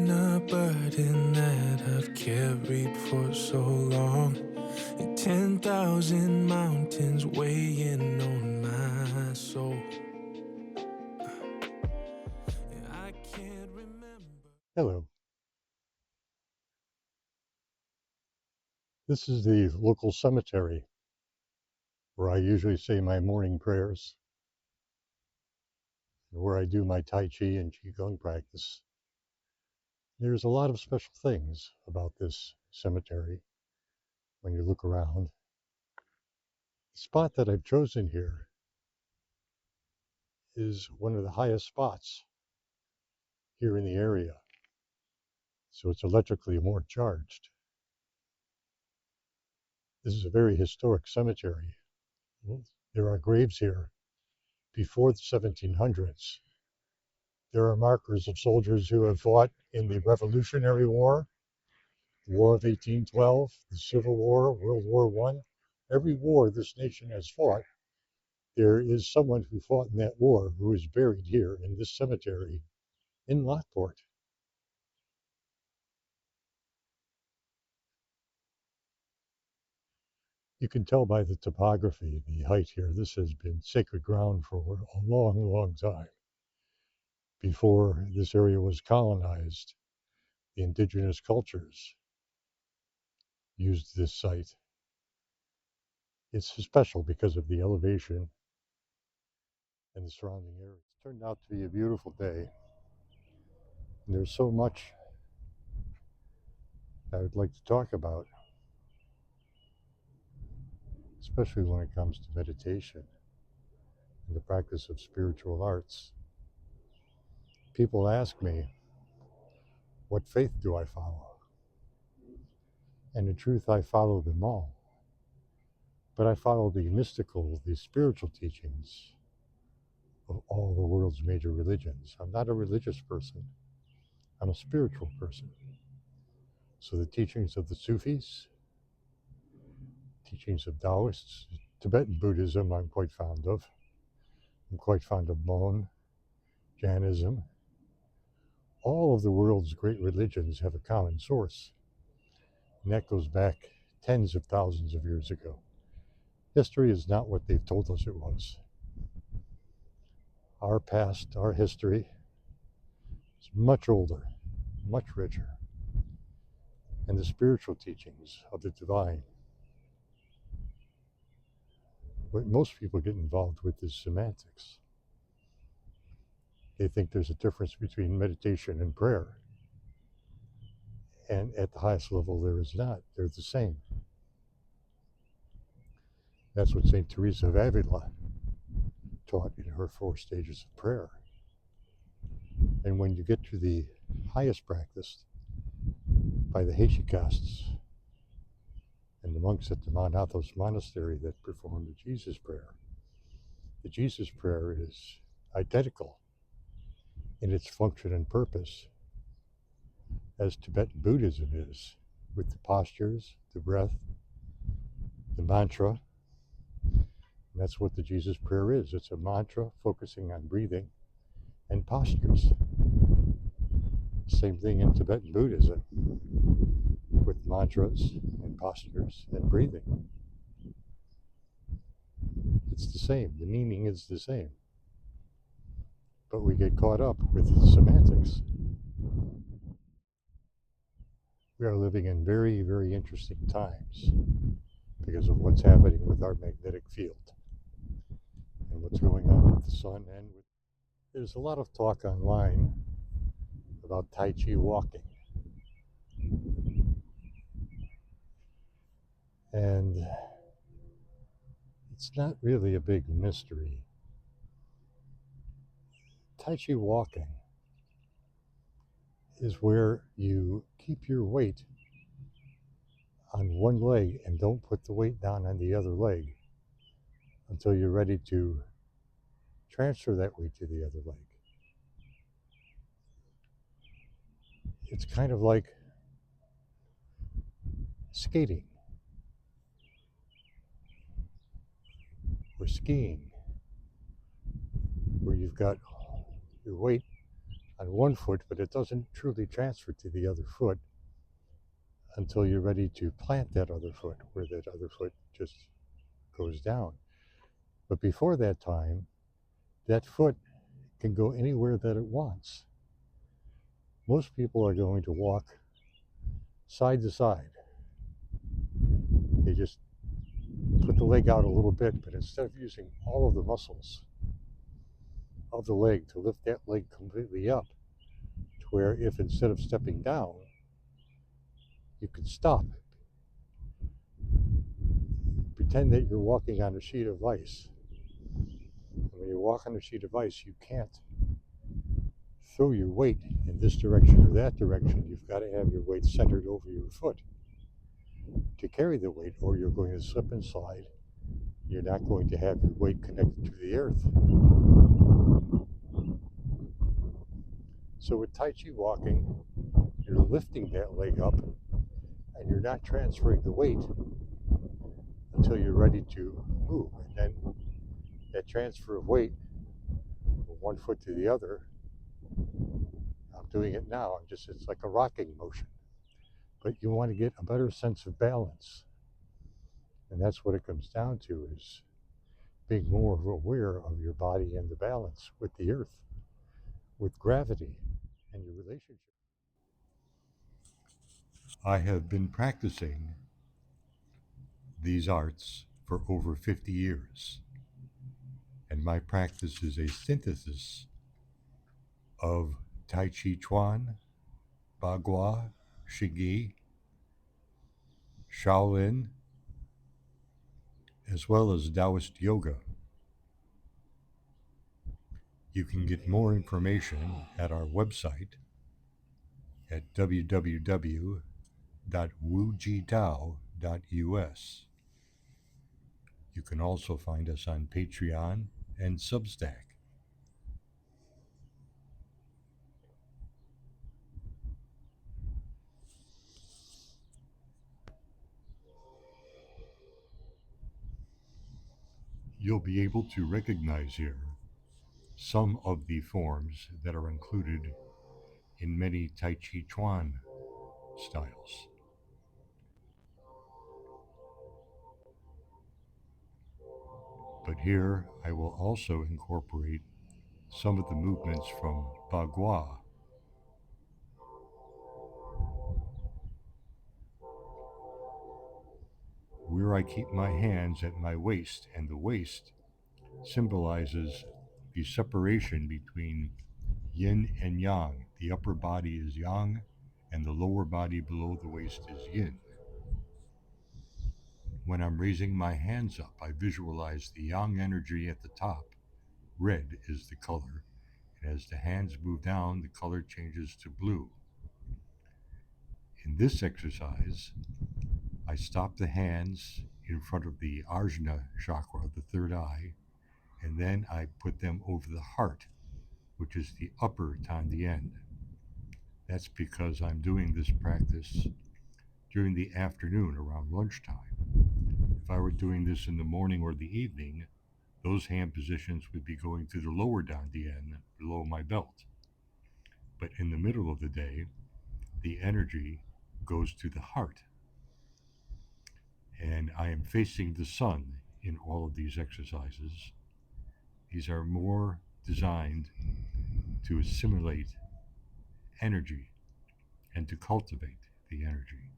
carrying a burden that I've carried for so long, and 10,000 mountains weighing on my soul. And I can't remember. Hello. This is the local cemetery where I usually say my morning prayers and where I do my Tai Chi and Qigong practice. There's a lot of special things about this cemetery when you look around. The spot that I've chosen here is one of the highest spots here in the area, so it's electrically more charged. This is a very historic cemetery. There are graves here before the 1700s. There are markers of soldiers who have fought in the Revolutionary War, the War of 1812, the Civil War, World War I. Every war this nation has fought, there is someone who fought in that war who is buried here in this cemetery in Lockport. You can tell by the topography, the height here, this has been sacred ground for a long, long time. Before this area was colonized, the indigenous cultures used this site. It's special because of the elevation and the surrounding area. It's turned out to be a beautiful day. And there's so much I would like to talk about, especially when it comes to meditation and the practice of spiritual arts. People ask me, what faith do I follow? And in truth, I follow them all. But I follow the mystical, the spiritual teachings of all the world's major religions. I'm not a religious person. I'm a spiritual person. So the teachings of the Sufis, teachings of Taoists, Tibetan Buddhism I'm quite fond of. I'm quite fond of Bon, Jainism. All of the world's great religions have a common source, and that goes back tens of thousands of years ago. History is not what they've told us it was. Our past, our history is much older, much richer, and the spiritual teachings of the divine. What most people get involved with is semantics. They think there's a difference between meditation and prayer. And at the highest level, there is not. They're the same. That's what St. Teresa of Avila taught in her 4 stages of prayer. And when you get to the highest practice, by the Hesychasts and the monks at the Mount Athos monastery that perform the Jesus prayer is identical in its function and purpose as Tibetan Buddhism is, with the postures, the breath, the mantra. And that's what the Jesus prayer is. It's a mantra focusing on breathing and postures. Same thing in Tibetan Buddhism, with mantras and postures and breathing. It's the same. The meaning is the same. But we get caught up with semantics. We are living in very, very interesting times because of what's happening with our magnetic field and what's going on with the sun. There's a lot of talk online about Tai Chi walking. And it's not really a big mystery. Tai Chi walking is where you keep your weight on one leg and don't put the weight down on the other leg until you're ready to transfer that weight to the other leg. It's kind of like skating or skiing, where you've got your weight on one foot, but it doesn't truly transfer to the other foot until you're ready to plant that other foot, where that other foot just goes down. But before that time, that foot can go anywhere that it wants. Most people are going to walk side to side. They just put the leg out a little bit, but instead of using all of the muscles of the leg to lift that leg completely up, to where if instead of stepping down, you could stop, pretend that you're walking on a sheet of ice. And when you walk on a sheet of ice, you can't throw your weight in this direction or that direction. You've got to have your weight centered over your foot to carry the weight, or you're going to slip and slide. You're not going to have your weight connected to the earth. So with Tai Chi walking, you're lifting that leg up and you're not transferring the weight until you're ready to move. And then that transfer of weight from one foot to the other, I'm doing it now, it's like a rocking motion. But you want to get a better sense of balance. And that's what it comes down to, is being more aware of your body and the balance with the earth, with gravity, and your relationship. I have been practicing these arts for over 50 years, and my practice is a synthesis of Tai Chi Chuan, Bagua, Shigi, Shaolin, as well as Taoist yoga. You can get more information at our website at www.wujitao.us. You can also find us on Patreon and Substack. You'll be able to recognize here some of the forms that are included in many Tai Chi Chuan styles. But here I will also incorporate some of the movements from Bagua. Where I keep my hands at my waist, and the waist symbolizes the separation between yin and yang. The upper body is yang, and the lower body below the waist is yin. When I'm raising my hands up, I visualize the yang energy at the top. Red is the color, and as the hands move down, the color changes to blue. In this exercise, I stop the hands in front of the Ajna chakra, the third eye, and then I put them over the heart, which is the upper Tandien. That's because I'm doing this practice during the afternoon around lunchtime. If I were doing this in the morning or the evening, those hand positions would be going to the lower Tandien below my belt. But in the middle of the day, the energy goes to the heart. And I am facing the sun in all of these exercises. These are more designed to assimilate energy and to cultivate the energy.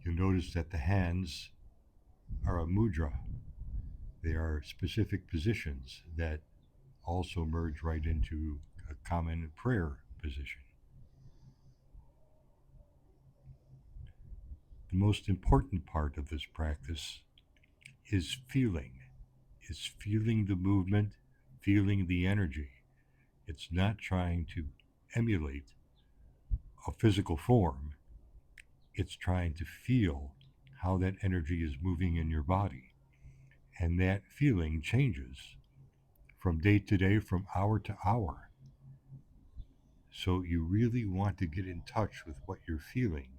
You'll notice that the hands are a mudra. They are specific positions that also merge right into a common prayer position. The most important part of this practice is feeling the movement, feeling the energy. It's not trying to emulate a physical form. It's trying to feel how that energy is moving in your body. And that feeling changes from day to day, from hour to hour. So you really want to get in touch with what you're feeling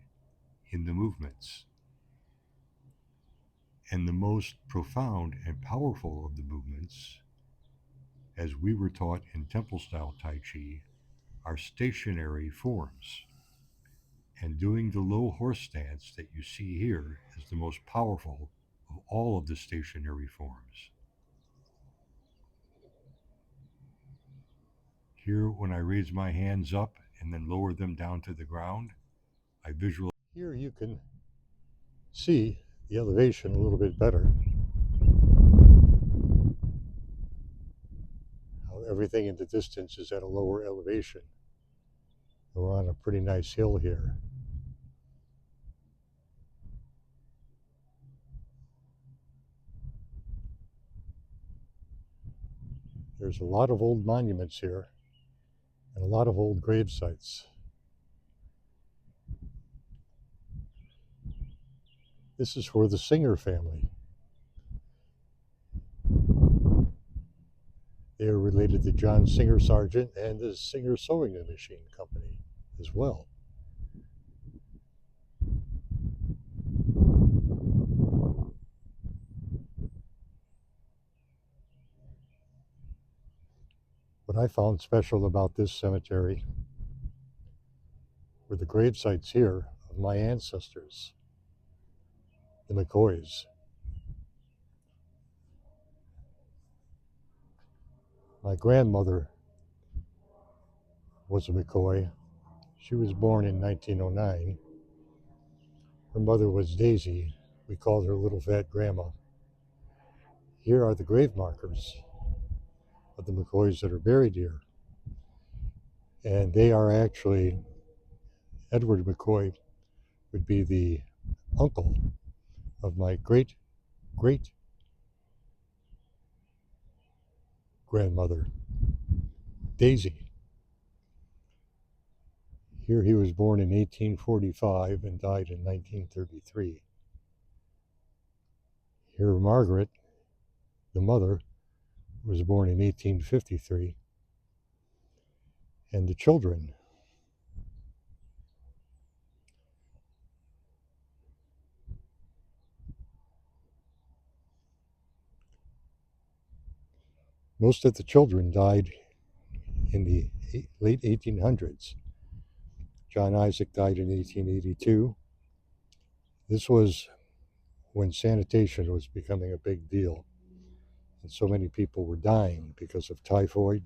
in the movements. And the most profound and powerful of the movements as we were taught in temple style Tai Chi, are stationary forms. And doing the low horse stance that you see here is the most powerful of all of the stationary forms. Here, when I raise my hands up and then lower them down to the ground, I visualize. Here you can see the elevation a little bit better. How everything in the distance is at a lower elevation. We're on a pretty nice hill here. There's a lot of old monuments here and a lot of old grave sites. This is for the Singer family. They are related to John Singer Sargent and the Singer Sewing Machine Company as well. What I found special about this cemetery were the grave sites here of my ancestors, the McCoys. My grandmother was a McCoy. She was born in 1909. Her mother was Daisy. We called her Little Fat Grandma. Here are the grave markers of the McCoys that are buried here. And they are actually, Edward McCoy would be the uncle of my great grandmother, Daisy. Here he was born in 1845 and died in 1933. Here Margaret, the mother, was born in 1853. And the children, most of the children died in the late 1800s. John Isaac died in 1882. This was when sanitation was becoming a big deal. And so many people were dying because of typhoid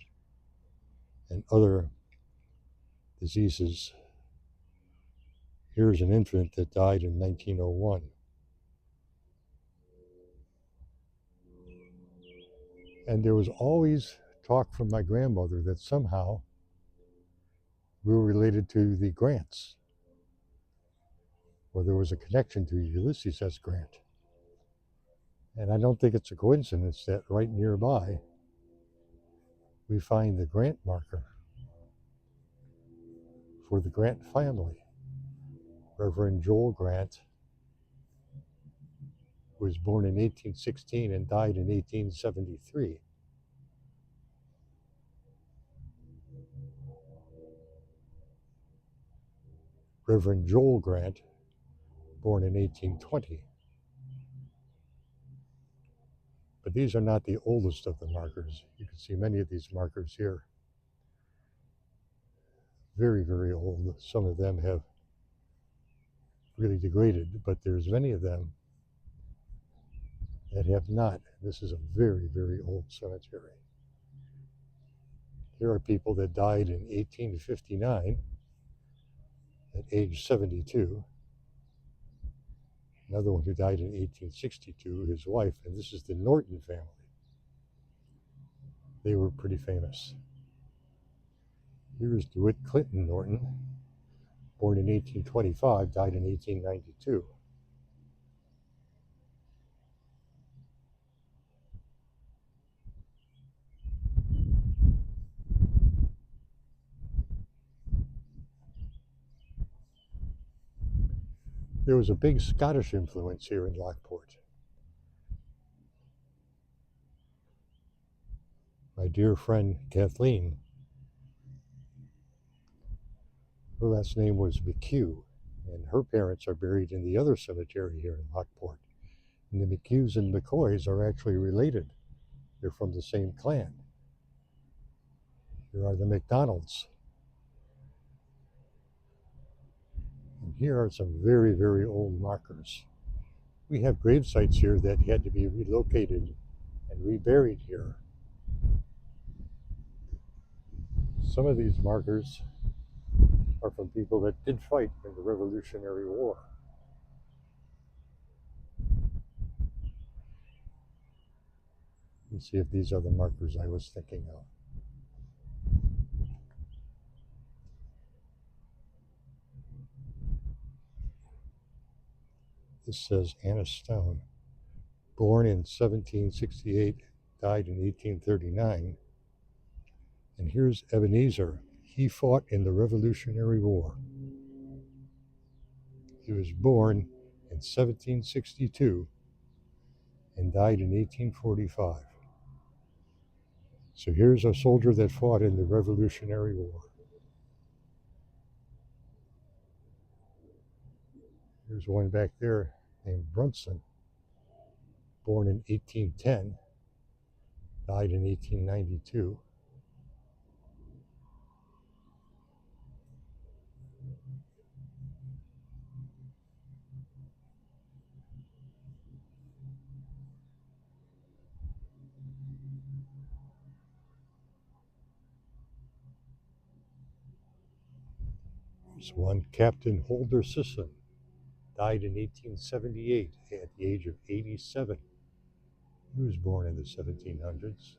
and other diseases. Here's an infant that died in 1901. And there was always talk from my grandmother that somehow we were related to the Grants, or there was a connection to Ulysses S. Grant. And I don't think it's a coincidence that right nearby we find the Grant marker for the Grant family. Reverend Joel Grant was born in 1816 and died in 1873. Reverend Joel Grant, born in 1820. But these are not the oldest of the markers. You can see many of these markers here. Very, very old. Some of them have really degraded, but there's many of them that have not. This is a very, very old cemetery. Here are people that died in 1859 at age 72. Another one who died in 1862, his wife, and this is the Norton family. They were pretty famous. Here's DeWitt Clinton Norton, born in 1825, died in 1892. There was a big Scottish influence here in Lockport. My dear friend Kathleen, her last name was McHugh, and her parents are buried in the other cemetery here in Lockport. And the McHughes and McCoys are actually related. They're from the same clan. Here are the McDonald's. And here are some very, very old markers. We have grave sites here that had to be relocated and reburied here. Some of these markers are from people that did fight in the Revolutionary War. Let's see if these are the markers I was thinking of. This says Anna Stone, born in 1768, died in 1839. And here's Ebenezer. He fought in the Revolutionary War. He was born in 1762 and died in 1845. So here's a soldier that fought in the Revolutionary War. Here's one back there named Brunson, born in 1810, died in 1892. There's one Captain Holder Sisson, died in 1878 at the age of 87. He was born in the 1700s.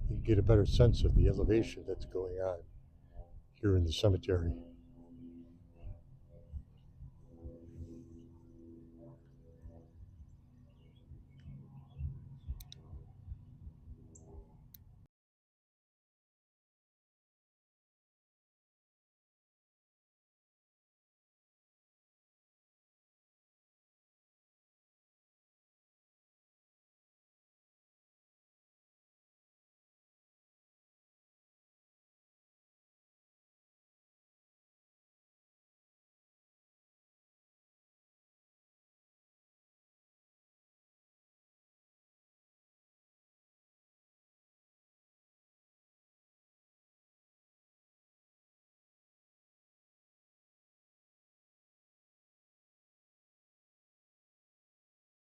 You get a better sense of the elevation that's going on here in the cemetery.